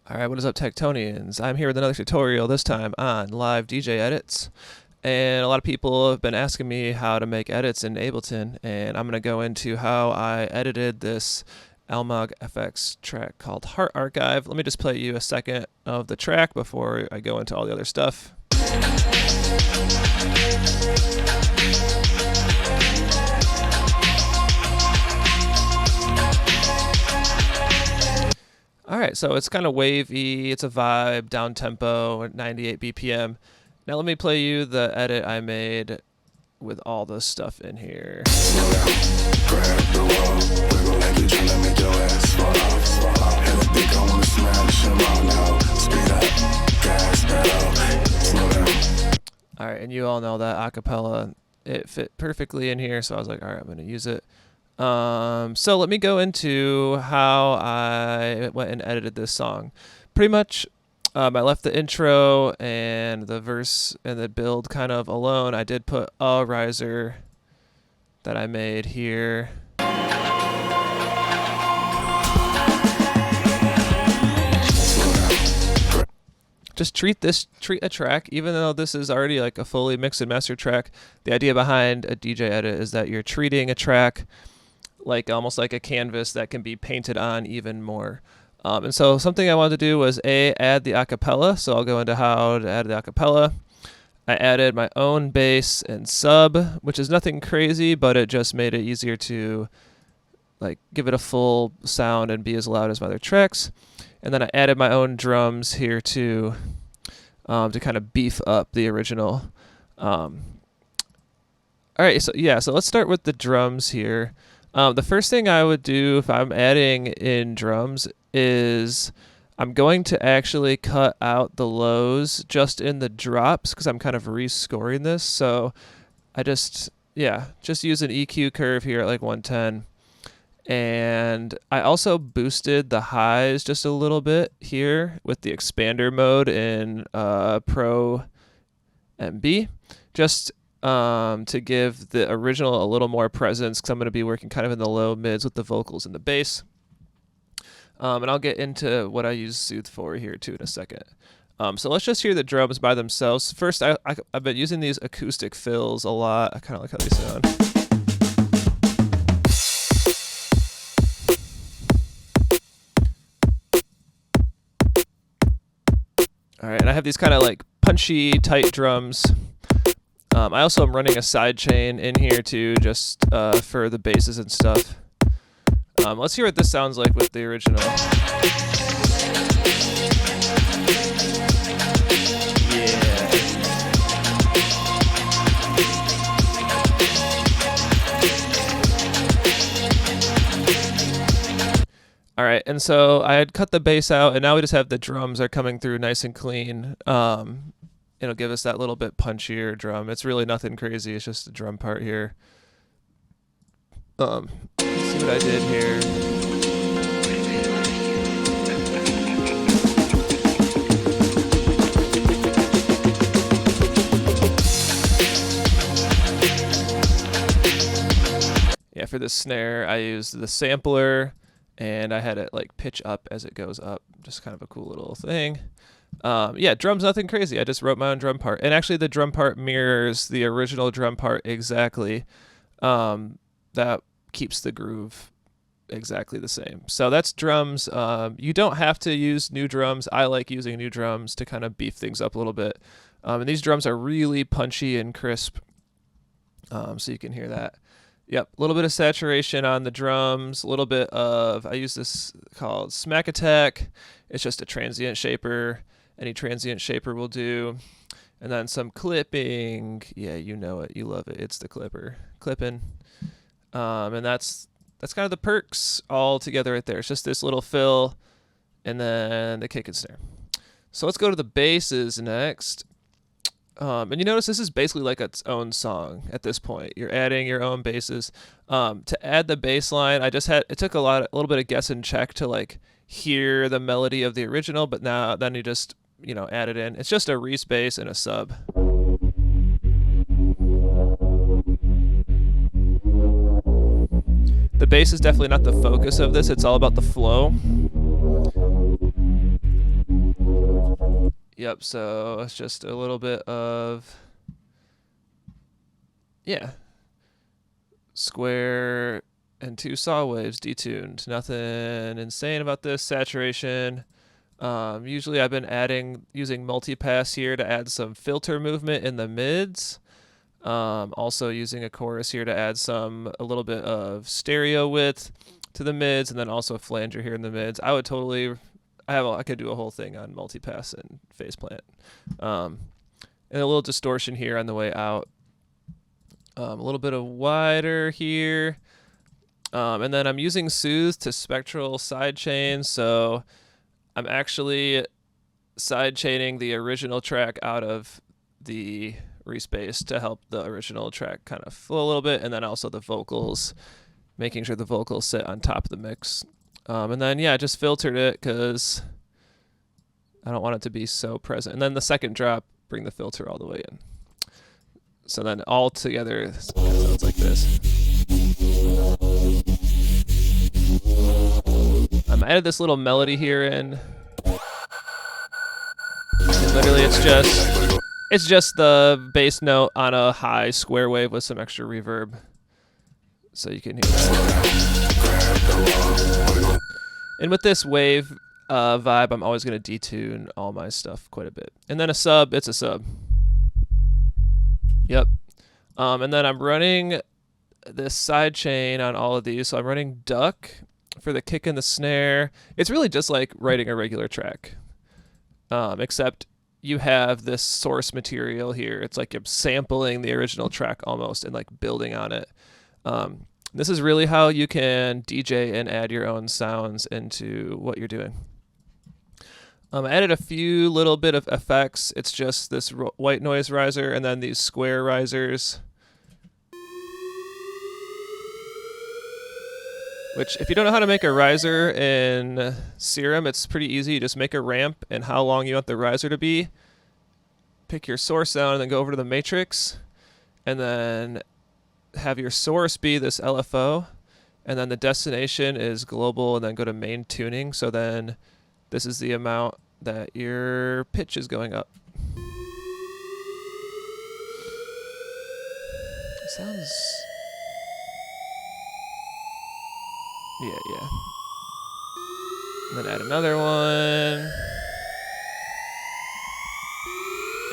Alright, what is up, TechTonians? I'm here with another tutorial, this time on live DJ edits. And a lot of people have been asking me how to make edits in Ableton, and I'm going to go into how I edited this Almog FX track called Heart Archive. Let me just play you a second of the track before I go into all the other stuff. Alright, so it's kind of wavy, it's a vibe, down tempo, 98 BPM. Now let me play you the edit I made with all this stuff in here. Alright, and you all know that acapella, it fit perfectly in here, so I was like, alright, I'm going to use it. So let me go into how I went and edited this song. Pretty much, I left the intro and the verse and the build kind of alone. I did put a riser that I made here. Just treat a track, even though this is already like a fully mixed and mastered track. The idea behind a DJ edit is that you're treating a track like almost like a canvas that can be painted on even more. And so something I wanted to do was add the acapella. So I'll go into how to add the acapella. I added my own bass and sub, which is nothing crazy, but it just made it easier to like give it a full sound and be as loud as my other tracks. And then I added my own drums here too, to kind of beef up the original. All right, so let's start with the drums here. The first thing I would do if I'm adding in drums is I'm going to actually cut out the lows just in the drops because I'm kind of rescoring this. So I just use an EQ curve here at like 110. And I also boosted the highs just a little bit here with the expander mode in Pro MB, just to give the original a little more presence, because I'm going to be working kind of in the low mids with the vocals and the bass. And I'll get into what I use Soothe for here too in a second. So let's just hear the drums by themselves. First, I've been using these acoustic fills a lot. I kind of like how they sound. All right, and I have these kind of like punchy, tight drums. I also am running a sidechain in here too, just for the basses and stuff. Let's hear what this sounds like with the original. Yeah. All right, and so I had cut the bass out, and now we just have the drums are coming through nice and clean. It'll give us that little bit punchier drum. It's really nothing crazy. It's just the drum part here. Let's see what I did here. Yeah, for the snare, I used the sampler, and I had it like pitch up as it goes up. Just kind of a cool little thing. Yeah, drums, nothing crazy. I just wrote my own drum part. And actually the drum part mirrors the original drum part exactly. That keeps the groove exactly the same. So that's drums. You don't have to use new drums. I like using new drums to kind of beef things up a little bit. And these drums are really punchy and crisp. So you can hear that. Yep, a little bit of saturation on the drums, a little bit of, I use this called Smack Attack. It's just a transient shaper. Any transient shaper will do. And then some clipping. Yeah, you know it. You love it. It's the clipping. And that's kind of the perks all together right there. It's just this little fill and then the kick and snare. So let's go to the basses next. And you notice this is basically like its own song at this point. You're adding your own basses. To add the bass line, it took a little bit of guess and check to like hear the melody of the original, but then you just, add it in. It's just a Reese bass and a sub. The bass is definitely not the focus of this. It's all about the flow. Yep, so it's just a little bit of, yeah, square and 2 saw waves detuned. Nothing insane about this. Saturation. Usually I've been using multipass here to add some filter movement in the mids. Also using a chorus here to add a little bit of stereo width to the mids, and then also a flanger here in the mids. I could do a whole thing on multipass and phase plant. And a little distortion here on the way out. A little bit of wider here. And then I'm using Soothe to spectral sidechain, so I'm actually sidechaining the original track out of the respace to help the original track kind of flow a little bit, and then also the vocals, making sure the vocals sit on top of the mix. And then, yeah, I just filtered it because I don't want it to be so present. And then the second drop, bring the filter all the way in. So then all together, it sounds like this. I added this little melody here in. And literally, it's just the bass note on a high square wave with some extra reverb, so you can hear that. And with this wave vibe, I'm always going to detune all my stuff quite a bit. And then a sub, it's a sub. Yep. And then I'm running this side chain on all of these. So I'm running duck for the kick and the snare. It's really just like writing a regular track, except you have this source material here. It's like you're sampling the original track almost and like building on it. This is really how you can DJ and add your own sounds into what you're doing. I added a few little bit of effects. It's just this white noise riser and then these square risers. Which, if you don't know how to make a riser in Serum, it's pretty easy. You just make a ramp and how long you want the riser to be. Pick your source sound and then go over to the matrix. And then have your source be this LFO. And then the destination is global, and then go to main tuning. So then this is the amount that your pitch is going up. It sounds... Yeah. And then add another one.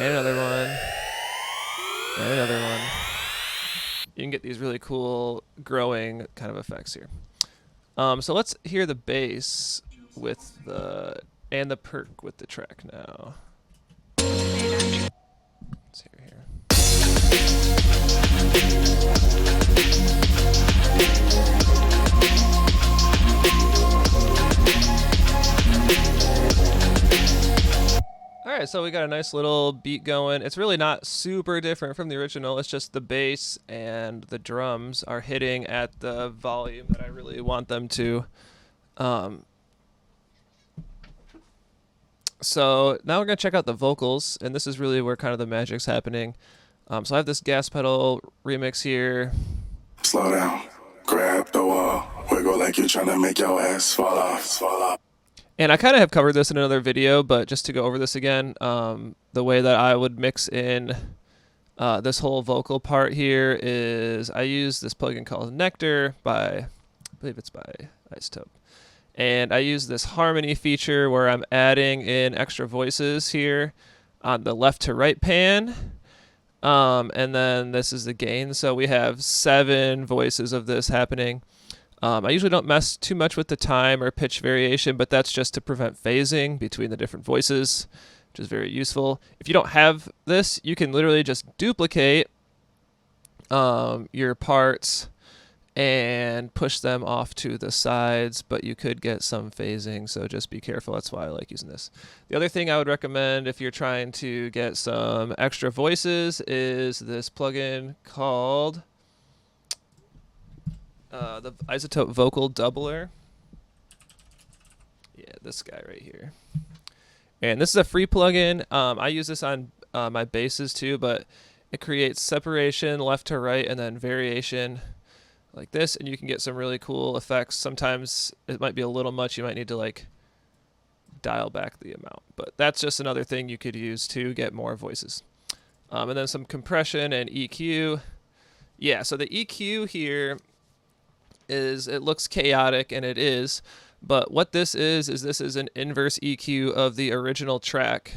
And another one. And another one. You can get these really cool growing kind of effects here. So let's hear the bass with and the perk with the track now. Let's hear here. Alright, so we got a nice little beat going. It's really not super different from the original. It's just the bass and the drums are hitting at the volume that I really want them to. So now we're going to check out the vocals, and this is really where kind of the magic's happening. So I have this gas pedal remix here. Slow down, grab the wall, wiggle like you're trying to make your ass fall off. And I kind of have covered this in another video, but just to go over this again, the way that I would mix in this whole vocal part here is I use this plugin called Nectar I believe it's by Isotope. And I use this harmony feature where I'm adding in extra voices here on the left to right pan. And then this is the gain. So we have 7 voices of this happening. I usually don't mess too much with the time or pitch variation, but that's just to prevent phasing between the different voices, which is very useful. If you don't have this, you can literally just duplicate your parts and push them off to the sides, but you could get some phasing, so just be careful. That's why I like using this. The other thing I would recommend if you're trying to get some extra voices is this plugin called the Isotope Vocal Doubler. Yeah, this guy right here. And this is a free plugin. I use this on my basses too, but it creates separation left to right and then variation like this, and you can get some really cool effects. Sometimes it might be a little much. You might need to like dial back the amount. But that's just another thing you could use to get more voices. And then some compression and EQ. Yeah, so the EQ here it looks chaotic, and it is, but what this is this is an inverse EQ of the original track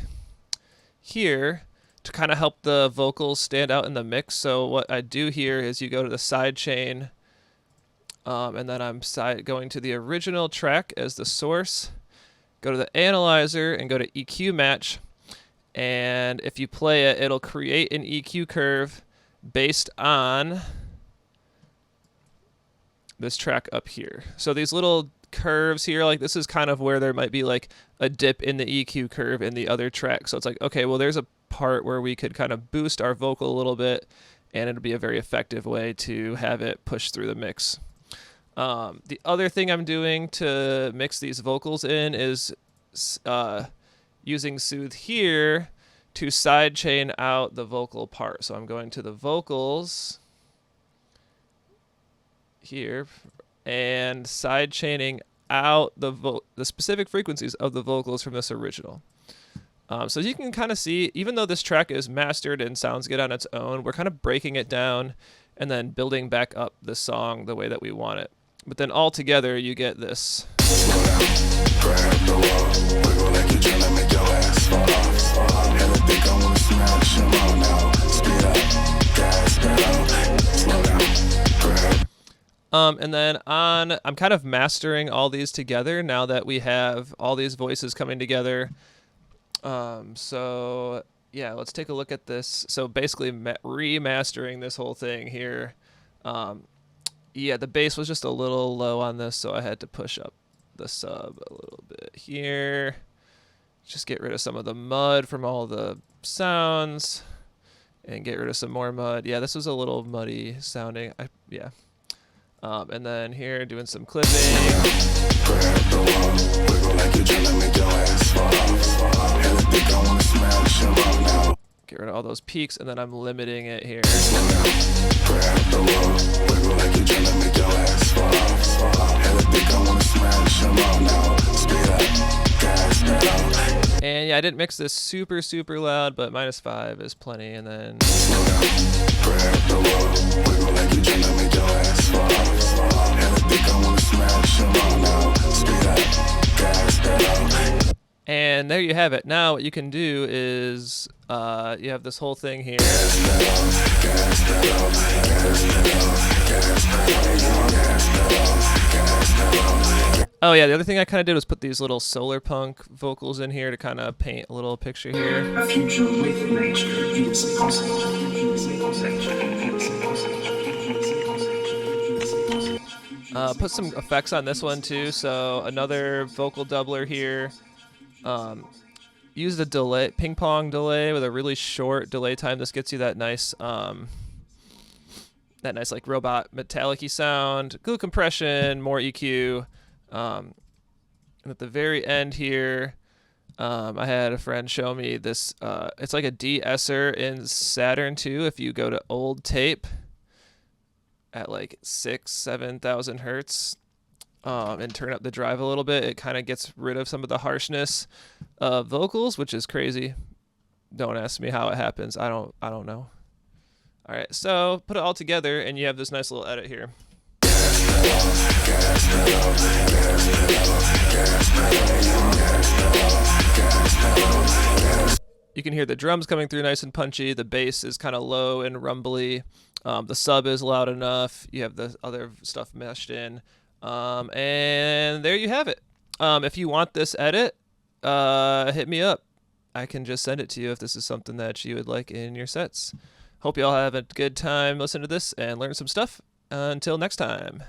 here to kind of help the vocals stand out in the mix. So what I do here is you go to the side chain, and then I'm going to the original track as the source, go to the analyzer and go to EQ match, and if you play it, it'll create an EQ curve based on this track up here. So these little curves here, like this is kind of where there might be like a dip in the EQ curve in the other track. So it's like, okay, well, there's a part where we could kind of boost our vocal a little bit, and it'll be a very effective way to have it push through the mix. The other thing I'm doing to mix these vocals in is using Soothe here to sidechain out the vocal part. So I'm going to the vocals here and sidechaining out the specific frequencies of the vocals from this original. So you can kind of see, even though this track is mastered and sounds good on its own, we're kind of breaking it down and then building back up the song the way that we want it. But then all together, you get this. Slow down, grab the wall, wiggle like you're trying to make your ass fall off. Hella think I wanna smash 'em all now. Speed up, gas pedal, slow down, grab. And then I'm kind of mastering all these together now that we have all these voices coming together. So yeah, let's take a look at this. So basically remastering this whole thing here. Yeah, the bass was just a little low on this, so I had to push up the sub a little bit here. Just get rid of some of the mud from all the sounds and get rid of some more mud. Yeah, this was a little muddy sounding. Yeah. And then here, doing some clipping. Grab the wall, wiggle like you're trying to make your ass fall off. Hella think I wanna smash 'em all now. Get rid of all those peaks, and then I'm limiting it here. Slow down, grab the wall, wiggle like you're trying to make your ass fall off. Hella think I wanna smash 'em all now. Speed up, gas pedal. And yeah, I didn't mix this super, super loud, but -5 is plenty. And then Slow down, grab the wall, wiggle like you're trying to make your ass fall off. Hella think I wanna smash 'em all now. Speed up, gas pedal. and there you have it. Now what you can do is you have this whole thing here. Oh yeah, the other thing I kind of did was put these little solar punk vocals in here to kind of paint a little picture here. A future with nature is possible. Put some effects on this one too. So another vocal doubler here. Use the delay, ping pong delay with a really short delay time. This gets you that nice like robot metallic-y sound. Glue compression, more EQ. And at the very end here, I had a friend show me this. It's like a de-esser in Saturn 2. If you go to old tape at like 6,000-7,000 hertz, and turn up the drive a little bit, it kind of gets rid of some of the harshness of vocals, which is crazy. Don't ask me how it happens. I don't know. All right, so put it all together, and you have this nice little edit here. You can hear the drums coming through nice and punchy. The bass is kind of low and rumbly. The sub is loud enough. You have the other stuff meshed in. And there you have it. If you want this edit, hit me up. I can just send it to you if this is something that you would like in your sets. Hope you all have a good time listening to this and learn some stuff. Until next time.